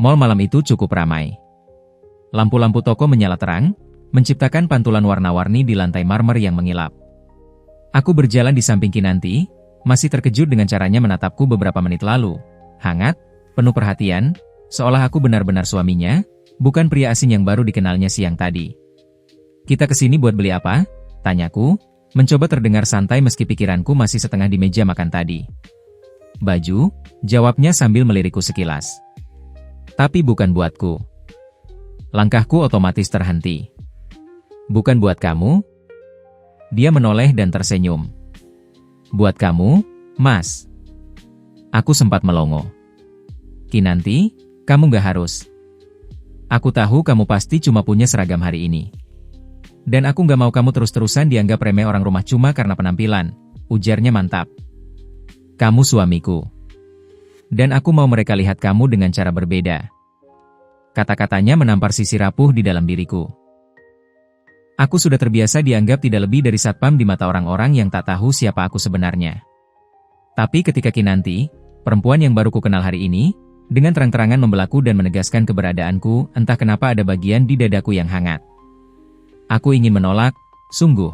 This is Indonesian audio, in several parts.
Mal malam itu cukup ramai. Lampu-lampu toko menyala terang, menciptakan pantulan warna-warni di lantai marmer yang mengilap. Aku berjalan di samping Kinanti, masih terkejut dengan caranya menatapku beberapa menit lalu. Hangat, penuh perhatian, seolah aku benar-benar suaminya, bukan pria asing yang baru dikenalnya siang tadi. "Kita kesini buat beli apa?" tanyaku, mencoba terdengar santai meski pikiranku masih setengah di meja makan tadi. "Baju," jawabnya sambil melirikku sekilas. "Tapi bukan buatku." Langkahku otomatis terhenti. "Bukan buat kamu?" Dia menoleh dan tersenyum. "Buat kamu, Mas." Aku sempat melongo. "Kinanti, kamu gak harus. Aku tahu kamu pasti cuma punya seragam hari ini. Dan aku gak mau kamu terus-terusan dianggap remeh orang rumah cuma karena penampilan," ujarnya mantap. "Kamu suamiku. Dan aku mau mereka lihat kamu dengan cara berbeda." Kata-katanya menampar sisi rapuh di dalam diriku. Aku sudah terbiasa dianggap tidak lebih dari satpam di mata orang-orang yang tak tahu siapa aku sebenarnya. Tapi ketika Kinanti, perempuan yang baru ku kenal hari ini, dengan terang-terangan membelaku dan menegaskan keberadaanku, entah kenapa ada bagian di dadaku yang hangat. Aku ingin menolak, sungguh.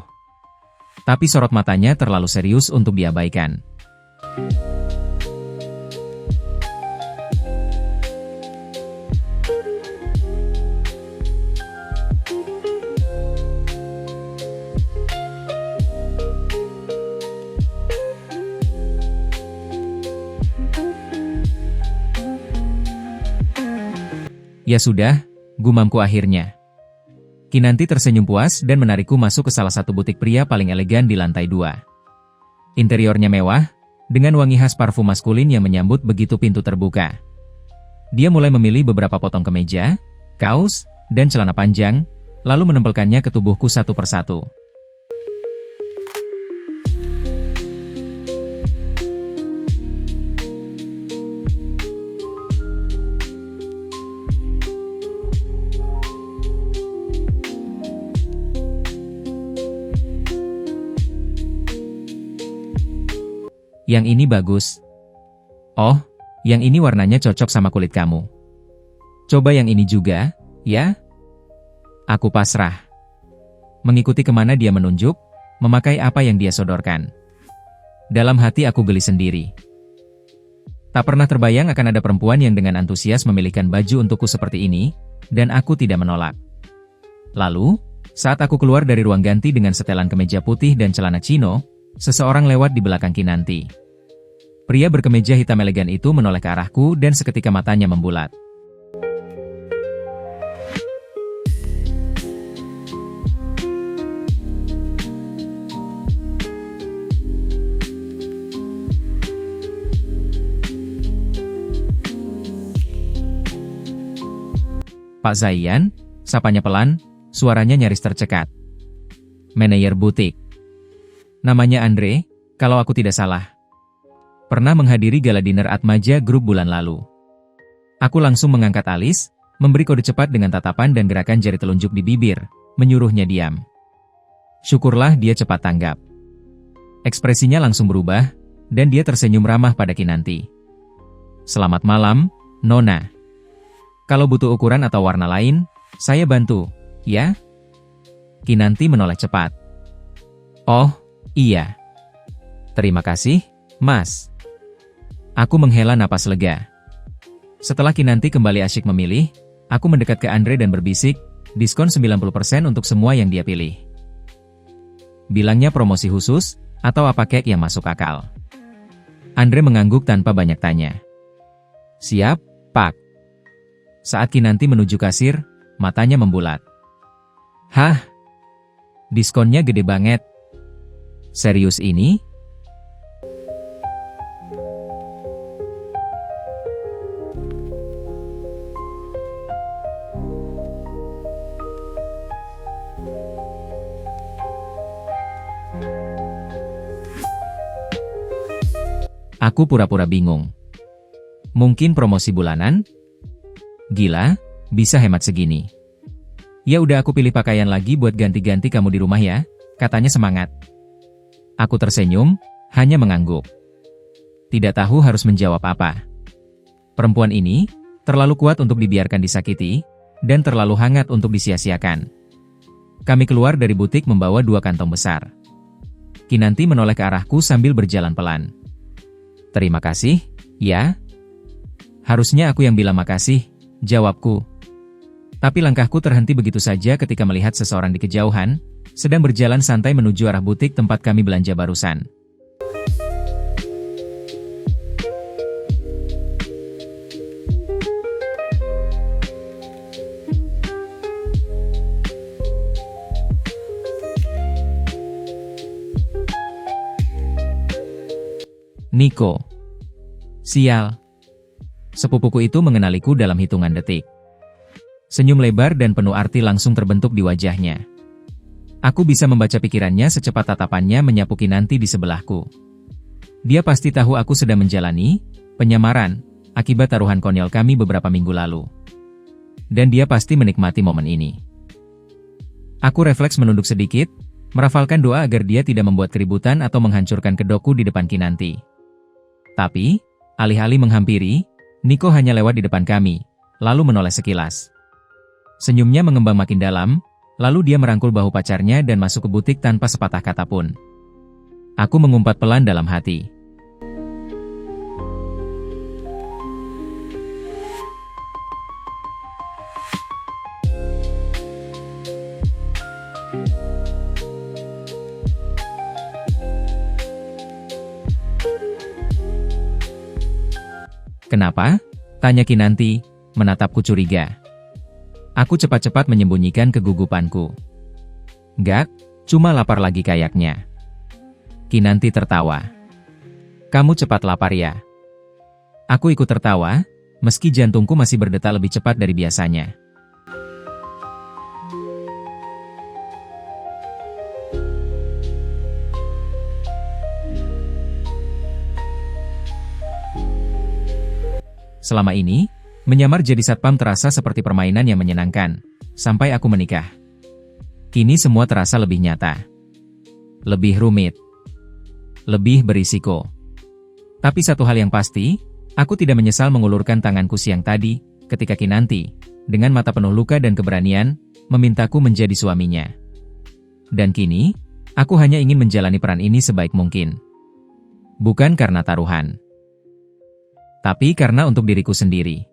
Tapi sorot matanya terlalu serius untuk diabaikan. "Ya sudah," gumamku akhirnya. Kinanti tersenyum puas dan menarikku masuk ke salah satu butik pria paling elegan di lantai 2. Interiornya mewah, dengan wangi khas parfum maskulin yang menyambut begitu pintu terbuka. Dia mulai memilih beberapa potong kemeja, kaos, dan celana panjang, lalu menempelkannya ke tubuhku satu persatu. "Yang ini bagus. Oh, yang ini warnanya cocok sama kulit kamu. Coba yang ini juga, ya?" Aku pasrah. Mengikuti kemana dia menunjuk, memakai apa yang dia sodorkan. Dalam hati aku geli sendiri. Tak pernah terbayang akan ada perempuan yang dengan antusias memilihkan baju untukku seperti ini, dan aku tidak menolak. Lalu, saat aku keluar dari ruang ganti dengan setelan kemeja putih dan celana chino, seseorang lewat di belakang Kinanti. Pria berkemeja hitam elegan itu menoleh ke arahku dan seketika matanya membulat. "Pak Zaiyan," sapanya pelan, suaranya nyaris tercekat. "Manajer butik. Namanya Andre, kalau aku tidak salah. Pernah menghadiri gala dinner Atmaja Group bulan lalu." Aku langsung mengangkat alis, memberi kode cepat dengan tatapan dan gerakan jari telunjuk di bibir, menyuruhnya diam. Syukurlah dia cepat tanggap. Ekspresinya langsung berubah, dan dia tersenyum ramah pada Kinanti. "Selamat malam, Nona. Kalau butuh ukuran atau warna lain, saya bantu, ya?" Kinanti menoleh cepat. "Oh, iya. Terima kasih, Mas." Aku menghela napas lega. Setelah Kinanti kembali asyik memilih, aku mendekat ke Andre dan berbisik, "Diskon 90% untuk semua yang dia pilih." Bilangnya promosi khusus, atau apa kek yang masuk akal? Andre mengangguk tanpa banyak tanya. "Siap, Pak." Saat Kinanti menuju kasir, matanya membulat. "Hah? Diskonnya gede banget. Serius ini?" Aku pura-pura bingung. Mungkin promosi bulanan? Gila, bisa hemat segini. "Ya udah, aku pilih pakaian lagi buat ganti-ganti kamu di rumah ya," katanya semangat. Aku tersenyum, hanya mengangguk. Tidak tahu harus menjawab apa. Perempuan ini, Terlalu kuat untuk dibiarkan disakiti, dan terlalu hangat untuk disia-siakan. Kami keluar dari butik membawa 2 kantong besar. Kinanti menoleh ke arahku sambil berjalan pelan. "Terima kasih, ya?" "Harusnya aku yang bilang makasih," jawabku. Tapi langkahku terhenti begitu saja ketika melihat seseorang di kejauhan, sedang berjalan santai menuju arah butik tempat kami belanja barusan. Niko. Sial. Sepupuku itu mengenaliku dalam hitungan detik. Senyum lebar dan penuh arti langsung terbentuk di wajahnya. Aku bisa membaca pikirannya secepat tatapannya menyapu Kinanti di sebelahku. Dia pasti tahu aku sedang menjalani penyamaran akibat taruhan konyol kami beberapa minggu lalu. Dan dia pasti menikmati momen ini. Aku refleks menunduk sedikit, merafalkan doa agar dia tidak membuat keributan atau menghancurkan kedokku di depan Kinanti. Tapi, alih-alih menghampiri, Niko hanya lewat di depan kami, lalu menoleh sekilas. Senyumnya mengembang makin dalam, lalu dia merangkul bahu pacarnya dan masuk ke butik tanpa sepatah kata pun. Aku mengumpat pelan dalam hati. "Kenapa?" tanya Kinanti, menatapku curiga. Aku cepat-cepat menyembunyikan kegugupanku. "Gak, cuma lapar lagi kayaknya." Kinanti tertawa. "Kamu cepat lapar ya?" Aku ikut tertawa, meski jantungku masih berdetak lebih cepat dari biasanya. Selama ini, menyamar jadi satpam terasa seperti permainan yang menyenangkan, sampai aku menikah. Kini semua terasa lebih nyata. Lebih rumit. Lebih berisiko. Tapi satu hal yang pasti, aku tidak menyesal mengulurkan tanganku siang tadi, ketika Kinanti, dengan mata penuh luka dan keberanian, memintaku menjadi suaminya. Dan kini, aku hanya ingin menjalani peran ini sebaik mungkin. Bukan karena taruhan. Tapi karena untuk diriku sendiri.